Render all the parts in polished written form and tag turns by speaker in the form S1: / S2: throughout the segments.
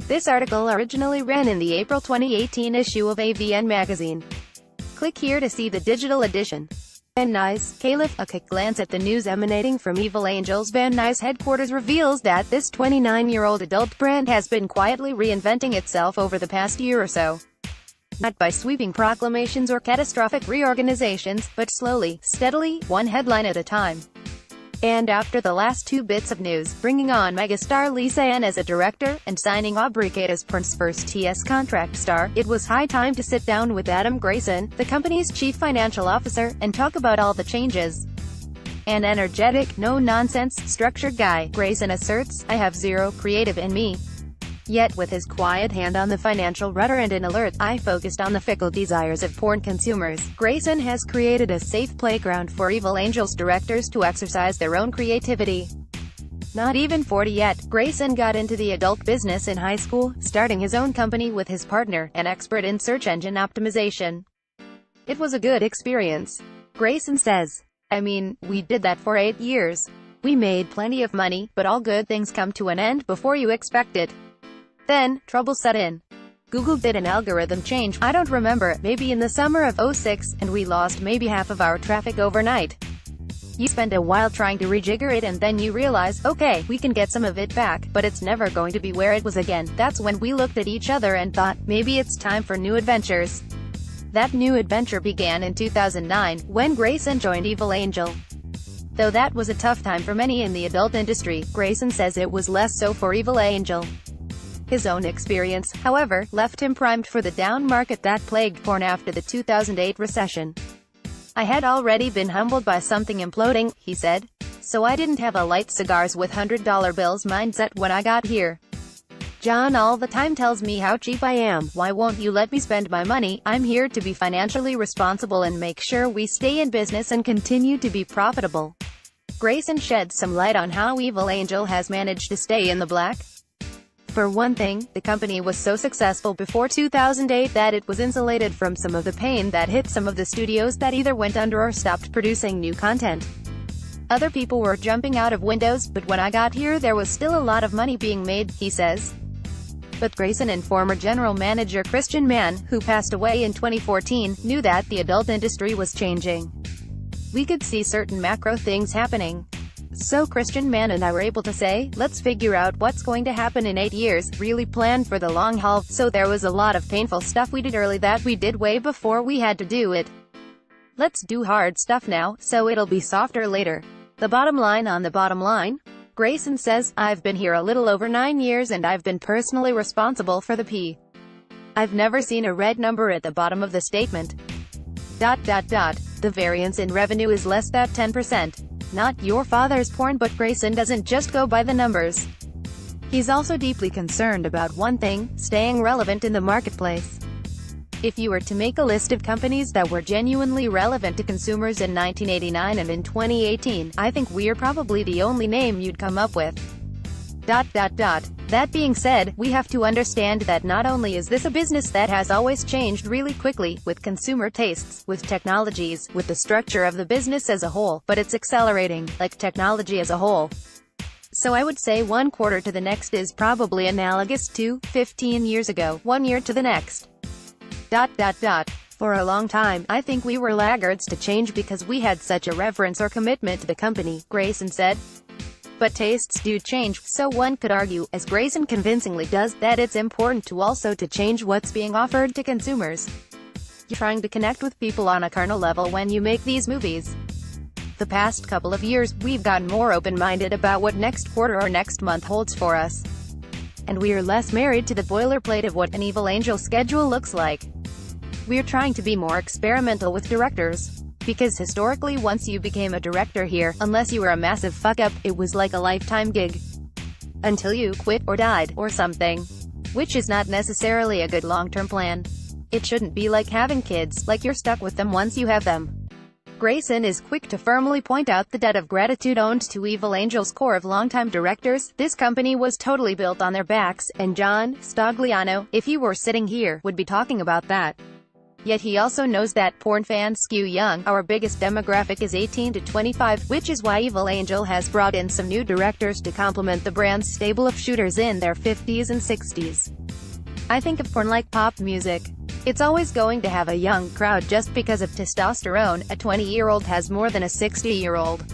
S1: This article originally ran in the April 2018 issue of AVN magazine. Click here to see the digital edition. Van Nuys, Caliph. A quick glance at the news emanating from Evil Angel's Van Nuys headquarters reveals that this 29-year-old adult brand has been quietly reinventing itself over the past year or so. Not by sweeping proclamations or catastrophic reorganizations, but slowly, steadily, one headline at a time. And after the last two bits of news, bringing on megastar Lisa Ann as a director, and signing Aubrey Kate as Prince's first TS contract star, it was high time to sit down with Adam Grayson, the company's chief financial officer, and talk about all the changes. An energetic, no-nonsense, structured guy, Grayson asserts, "I have zero creative in me." Yet with his quiet hand on the financial rudder and an alert eye focused on the fickle desires of porn consumers, Grayson has created a safe playground for Evil Angel's directors to exercise their own creativity. Not even 40 yet, Grayson got into the adult business in high school, starting his own company with his partner, an expert in search engine optimization. "It was a good experience," Grayson says. "I mean, we did that for 8 years. We made plenty of money, but all good things come to an end before you expect it. Then, trouble set in. Google did an algorithm change, I don't remember, maybe in the summer of '06, and we lost maybe half of our traffic overnight. You spend a while trying to rejigger it and then you realize, okay, we can get some of it back, but it's never going to be where it was again." That's when we looked at each other and thought, maybe it's time for new adventures. That new adventure began in 2009, when Grayson joined Evil Angel. Though that was a tough time for many in the adult industry, Grayson says it was less so for Evil Angel. His own experience, however, left him primed for the down market that plagued porn after the 2008 recession. "I had already been humbled by something imploding," he said. "So I didn't have a light cigars with $100 bills mindset when I got here. John all the time tells me how cheap I am. Why won't you let me spend my money? I'm here to be financially responsible and make sure we stay in business and continue to be profitable." Grayson sheds some light on how Evil Angel has managed to stay in the black. For one thing, the company was so successful before 2008 that it was insulated from some of the pain that hit some of the studios that either went under or stopped producing new content. Other people were jumping out of windows, but when I got here there was still a lot of money being made, he says. But Grayson and former general manager Christian Mann, who passed away in 2014, knew that the adult industry was changing. "We could see certain macro things happening. So Christian Mann and I were able to say, let's figure out what's going to happen in 8 years, really plan for the long haul." So there was a lot of painful stuff we did early that we did way before we had to do it. Let's do hard stuff now, so it'll be softer later. The bottom line on the bottom line? Grayson says, "I've been here a little over 9 years and I've been personally responsible for the P. I've never seen a red number at the bottom of the statement. ... The variance in revenue is less than 10%. Not your father's porn." But Grayson doesn't just go by the numbers. He's also deeply concerned about one thing, staying relevant in the marketplace. If you were to make a list of companies that were genuinely relevant to consumers in 1989 and in 2018, I think we're probably the only name you'd come up with. ... That being said, we have to understand that not only is this a business that has always changed really quickly, with consumer tastes, with technologies, with the structure of the business as a whole, but it's accelerating, like technology as a whole. So I would say one quarter to the next is probably analogous to 15 years ago, 1 year to the next. ... For a long time, I think we were laggards to change because we had such a reverence or commitment to the company," Grayson said. But tastes do change, so one could argue, as Grayson convincingly does, that it's important to also to change what's being offered to consumers. You're trying to connect with people on a carnal level when you make these movies. The past couple of years, we've gotten more open-minded about what next quarter or next month holds for us. And we're less married to the boilerplate of what an Evil Angel schedule looks like. We're trying to be more experimental with directors. Because historically once you became a director here, unless you were a massive fuck-up, it was like a lifetime gig. Until you quit, or died, or something. Which is not necessarily a good long-term plan. It shouldn't be like having kids, like you're stuck with them once you have them. Grayson is quick to firmly point out the debt of gratitude owed to Evil Angel's core of longtime directors. This company was totally built on their backs, and John Stagliano, if he were sitting here, would be talking about that. Yet he also knows that porn fans skew young. Our biggest demographic is 18 to 25, which is why Evil Angel has brought in some new directors to complement the brand's stable of shooters in their 50s and 60s. I think of porn like pop music. It's always going to have a young crowd just because of testosterone. A 20-year-old has more than a 60-year-old.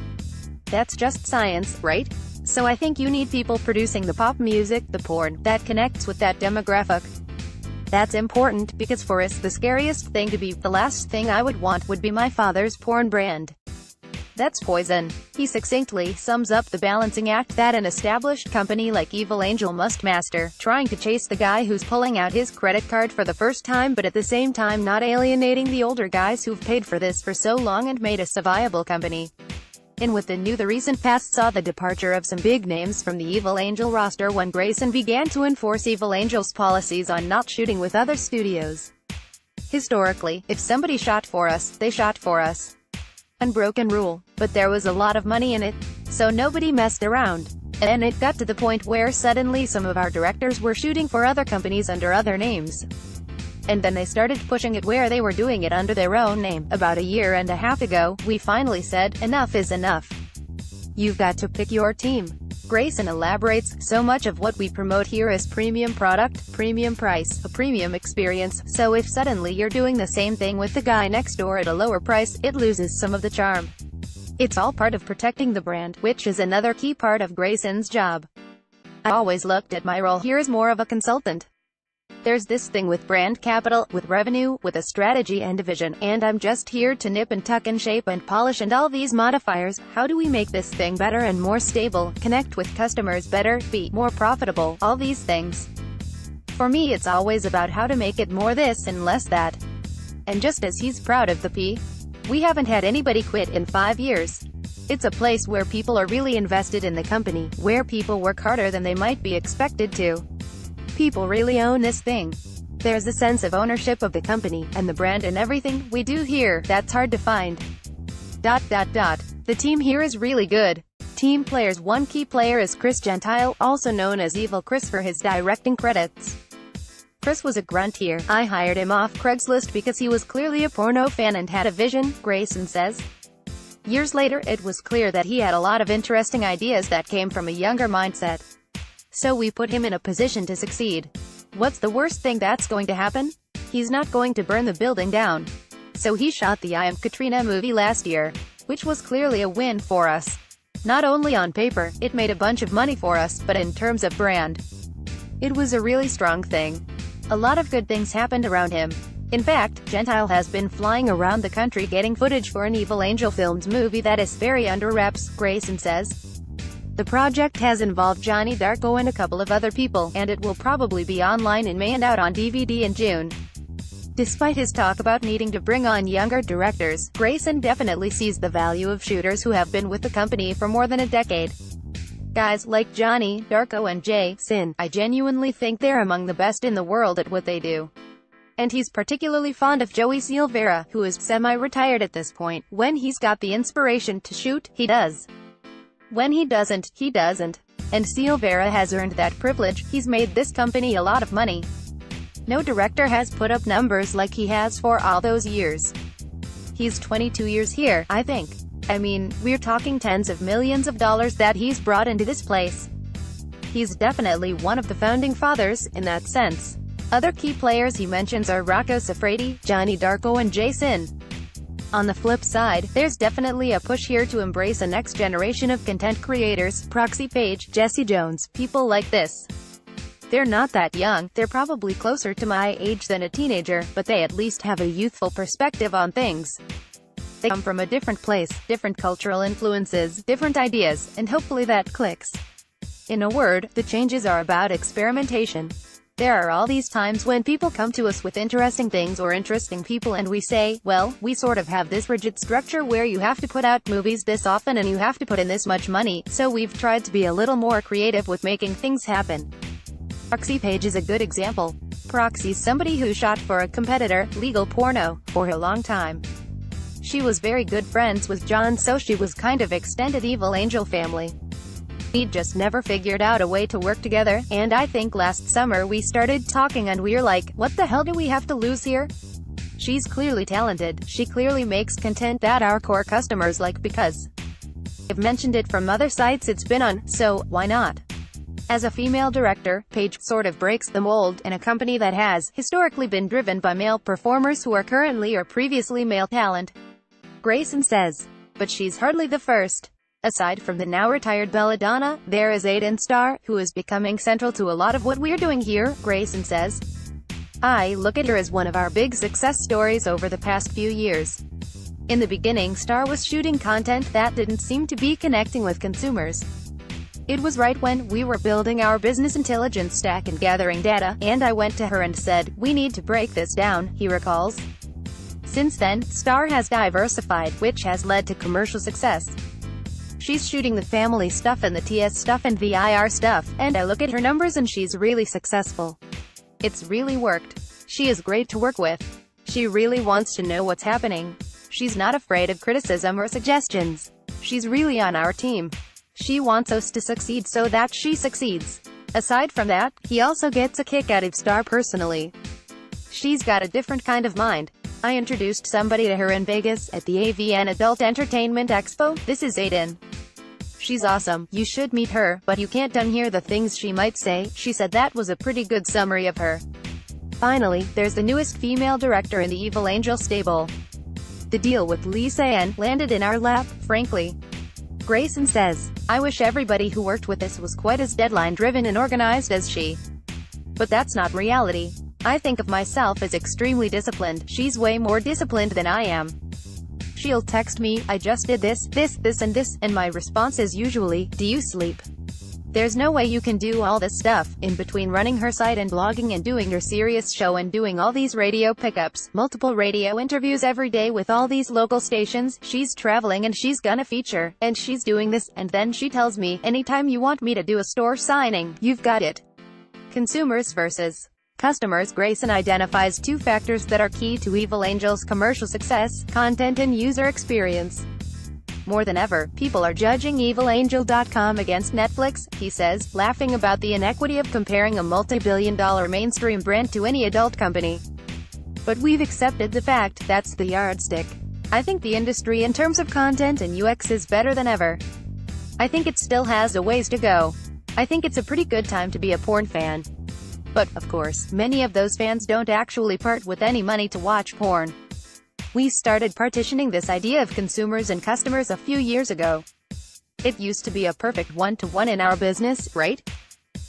S1: That's just science, right? So I think you need people producing the pop music, the porn, that connects with that demographic. That's important, because for us, the scariest thing to be, the last thing I would want, would be my father's porn brand. That's poison. He succinctly sums up the balancing act that an established company like Evil Angel must master, trying to chase the guy who's pulling out his credit card for the first time but at the same time not alienating the older guys who've paid for this for so long and made us a viable company. In with the new, the recent past saw the departure of some big names from the Evil Angel roster when Grayson began to enforce Evil Angel's policies on not shooting with other studios. Historically, if somebody shot for us, they shot for us. Unbroken rule. But there was a lot of money in it, so nobody messed around. And it got to the point where suddenly some of our directors were shooting for other companies under other names. And then they started pushing it where they were doing it under their own name. About a year and a half ago, we finally said, enough is enough. You've got to pick your team. Grayson elaborates, so much of what we promote here is premium product, premium price, a premium experience, so if suddenly you're doing the same thing with the guy next door at a lower price, it loses some of the charm. It's all part of protecting the brand, which is another key part of Grayson's job. I always looked at my role here as more of a consultant. There's this thing with brand capital, with revenue, with a strategy and a vision, and I'm just here to nip and tuck and shape and polish and all these modifiers. How do we make this thing better and more stable, connect with customers better, be more profitable, all these things. For me it's always about how to make it more this and less that. And just as he's proud of the P, we haven't had anybody quit in 5 years. It's a place where people are really invested in the company, where people work harder than they might be expected to. People really own this thing. There's a sense of ownership of the company, and the brand and everything we do here, that's hard to find. The team here is really good. Team players. One key player is Chris Gentile, also known as Evil Chris for his directing credits. Chris was a grunt here. I hired him off Craigslist because he was clearly a porno fan and had a vision, Grayson says. Years later, it was clear that he had a lot of interesting ideas that came from a younger mindset. So we put him in a position to succeed. What's the worst thing that's going to happen? He's not going to burn the building down. So he shot the I Am Katrina movie last year, which was clearly a win for us. Not only on paper, it made a bunch of money for us, but in terms of brand, it was a really strong thing. A lot of good things happened around him. In fact, Gentile has been flying around the country getting footage for an Evil Angel Films movie that is very under wraps, Grayson says. The project has involved Johnny Darko and a couple of other people, and it will probably be online in May and out on DVD in June. Despite his talk about needing to bring on younger directors, Grayson definitely sees the value of shooters who have been with the company for more than a decade. Guys like Johnny Darko and Grayson, I genuinely think they're among the best in the world at what they do. And he's particularly fond of Joey Silvera, who is semi-retired at this point. When he's got the inspiration to shoot, he does. When he doesn't, he doesn't. And Silvera has earned that privilege. He's made this company a lot of money. No director has put up numbers like he has for all those years. He's 22 years here, I think. I mean, we're talking tens of millions of dollars that he's brought into this place. He's definitely one of the founding fathers, in that sense. Other key players he mentions are Rocco Siffredi, Johnny Darko and Grayson. On the flip side, there's definitely a push here to embrace a next generation of content creators, Proxy Page, Jesse Jones, people like this. They're not that young, they're probably closer to my age than a teenager, but they at least have a youthful perspective on things. They come from a different place, different cultural influences, different ideas, and hopefully that clicks. In a word, the changes are about experimentation. There are all these times when people come to us with interesting things or interesting people and we say, well, we sort of have this rigid structure where you have to put out movies this often and you have to put in this much money, so we've tried to be a little more creative with making things happen. Proxy Page is a good example. Proxy's somebody who shot for a competitor, legal porno, for a long time. She was very good friends with John, so she was kind of extended Evil Angel family. We just never figured out a way to work together, and I think last summer we started talking and we're like, what the hell do we have to lose here? She's clearly talented, she clearly makes content that our core customers like because I've mentioned it from other sites it's been on, so why not? As a female director, Paige sort of breaks the mold in a company that has historically been driven by male performers who are currently or previously male talent. Grayson says. But she's hardly the first. Aside from the now retired belladonna, there is AVN star, who is becoming central to a lot of what we're doing here, Grayson says. I look at her as one of our big success stories over the past few years. In the beginning, Star was shooting content that didn't seem to be connecting with consumers. It was right when we were building our business intelligence stack and gathering data, and I went to her and said, we need to break this down, he recalls. Since then, Star has diversified, which has led to commercial success. She's shooting the family stuff and the TS stuff and the IR stuff, and I look at her numbers and she's really successful. It's really worked. She is great to work with. She really wants to know what's happening. She's not afraid of criticism or suggestions. She's really on our team. She wants us to succeed so that she succeeds. Aside from that, he also gets a kick out of Star personally. She's got a different kind of mind. I introduced somebody to her in Vegas, at the AVN Adult Entertainment Expo. This is AVN. She's awesome, you should meet her, but you can't unhear the things she might say. She said that was a pretty good summary of her. Finally, there's the newest female director in the Evil Angel stable. The deal with Lisa Ann landed in our lap, frankly. Grayson says, I wish everybody who worked with us was quite as deadline-driven and organized as she. But that's not reality. I think of myself as extremely disciplined. She's way more disciplined than I am. She'll text me, I just did this, and this, and my response is usually, do you sleep? There's no way you can do all this stuff, in between running her site and blogging and doing your serious show and doing all these radio pickups, multiple radio interviews every day with all these local stations, she's traveling and she's gonna feature, and she's doing this, and then she tells me, anytime you want me to do a store signing, you've got it. Consumers versus customers. Grayson identifies two factors that are key to Evil Angel's commercial success: content and user experience. More than ever, people are judging EvilAngel.com against Netflix, he says, laughing about the inequity of comparing a multi-billion-dollar mainstream brand to any adult company. But we've accepted the fact that's the yardstick. I think the industry in terms of content and UX is better than ever. I think it still has a ways to go. I think it's a pretty good time to be a porn fan. But, of course, many of those fans don't actually part with any money to watch porn. We started partitioning this idea of consumers and customers a few years ago. It used to be a perfect one-to-one in our business, right?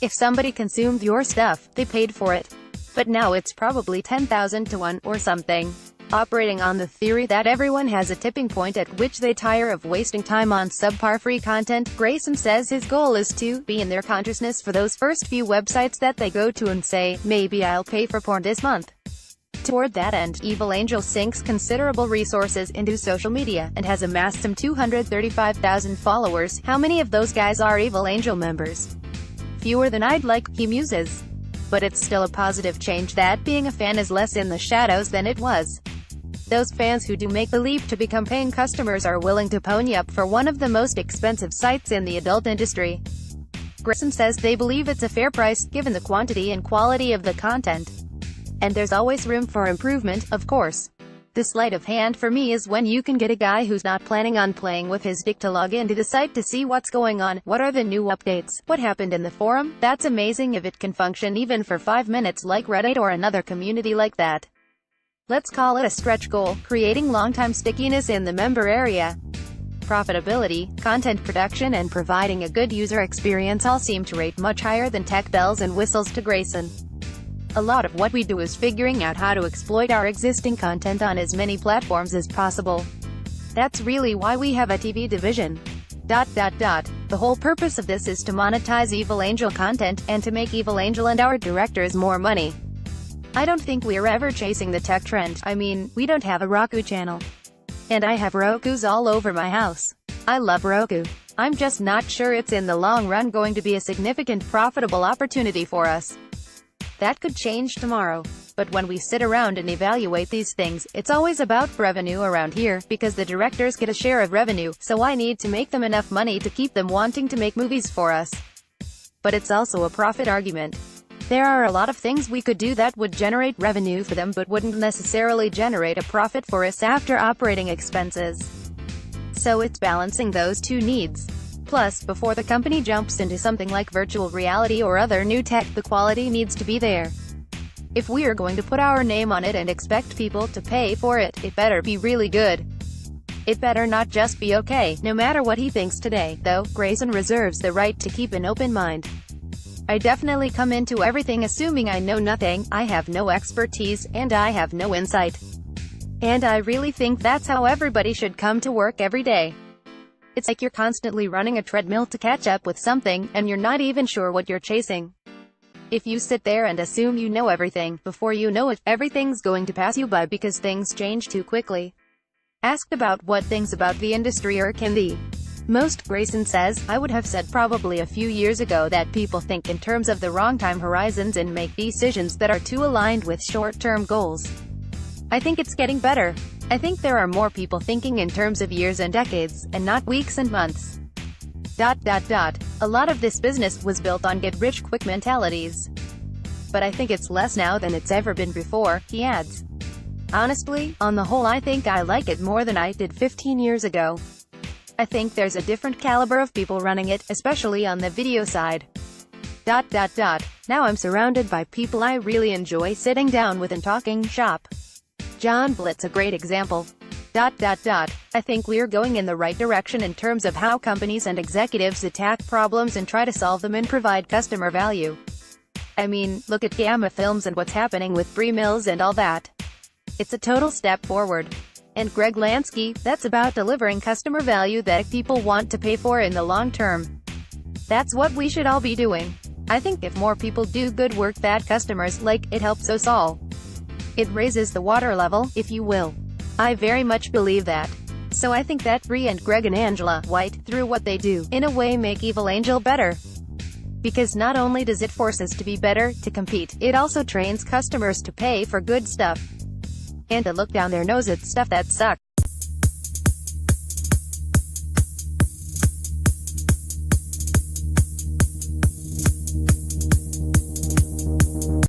S1: If somebody consumed your stuff, they paid for it. But now it's probably 10,000 to 1 or something. Operating on the theory that everyone has a tipping point at which they tire of wasting time on subpar free content, Grayson says his goal is to be in their consciousness for those first few websites that they go to and say, maybe I'll pay for porn this month. Toward that end, Evil Angel sinks considerable resources into social media, and has amassed some 235,000 followers. How many of those guys are Evil Angel members? Fewer than I'd like, he muses. But it's still a positive change that being a fan is less in the shadows than it was. Those fans who do make the leap to become paying customers are willing to pony up for one of the most expensive sites in the adult industry. Grayson says they believe it's a fair price, given the quantity and quality of the content. And there's always room for improvement, of course. The sleight of hand for me is when you can get a guy who's not planning on playing with his dick to log into the site to see what's going on, what are the new updates, what happened in the forum. That's amazing if it can function even for 5 minutes like Reddit or another community like that. Let's call it a stretch goal, creating long-time stickiness in the member area. Profitability, content production and providing a good user experience all seem to rate much higher than tech bells and whistles to Grayson. A lot of what we do is figuring out how to exploit our existing content on as many platforms as possible. That's really why we have a TV division. The whole purpose of this is to monetize Evil Angel content, and to make Evil Angel and our directors more money. I don't think we're ever chasing the tech trend. I mean, we don't have a Roku channel. And I have Rokus all over my house. I love Roku. I'm just not sure it's in the long run going to be a significant profitable opportunity for us. That could change tomorrow. But when we sit around and evaluate these things, it's always about revenue around here, because the directors get a share of revenue, so I need to make them enough money to keep them wanting to make movies for us. But it's also a profit argument. There are a lot of things we could do that would generate revenue for them but wouldn't necessarily generate a profit for us after operating expenses. So it's balancing those two needs. Plus, before the company jumps into something like virtual reality or other new tech, the quality needs to be there. If we are going to put our name on it and expect people to pay for it, it better be really good. It better not just be okay. No matter what he thinks today, though, Grayson reserves the right to keep an open mind. I definitely come into everything assuming I know nothing, I have no expertise, and I have no insight. And I really think that's how everybody should come to work every day. It's like you're constantly running a treadmill to catch up with something, and you're not even sure what you're chasing. If you sit there and assume you know everything, before you know it, everything's going to pass you by because things change too quickly. Asked about what things about the industry are can the most, Grayson says, I would have said probably a few years ago that people think in terms of the wrong time horizons and make decisions that are too aligned with short-term goals. I think it's getting better. I think there are more people thinking in terms of years and decades, and not weeks and months. A lot of this business was built on get-rich-quick mentalities. But I think it's less now than it's ever been before, he adds. Honestly, on the whole I think I like it more than I did 15 years ago. I think there's a different caliber of people running it, especially on the video side. Now I'm surrounded by people I really enjoy sitting down with and talking shop. John Blitt's a great example. I think we're going in the right direction in terms of how companies and executives attack problems and try to solve them and provide customer value. I mean, look at Gamma Films and what's happening with Bree Mills and all that. It's a total step forward. And Greg Lansky, that's about delivering customer value that people want to pay for in the long term. That's what we should all be doing. I think if more people do good work that customers like, it helps us all. It raises the water level, if you will. I very much believe that. So I think that Bree and Greg and Angela White, through what they do, in a way make Evil Angel better. Because not only does it force us to be better, to compete, it also trains customers to pay for good stuff. And to look down their nose at stuff that sucks.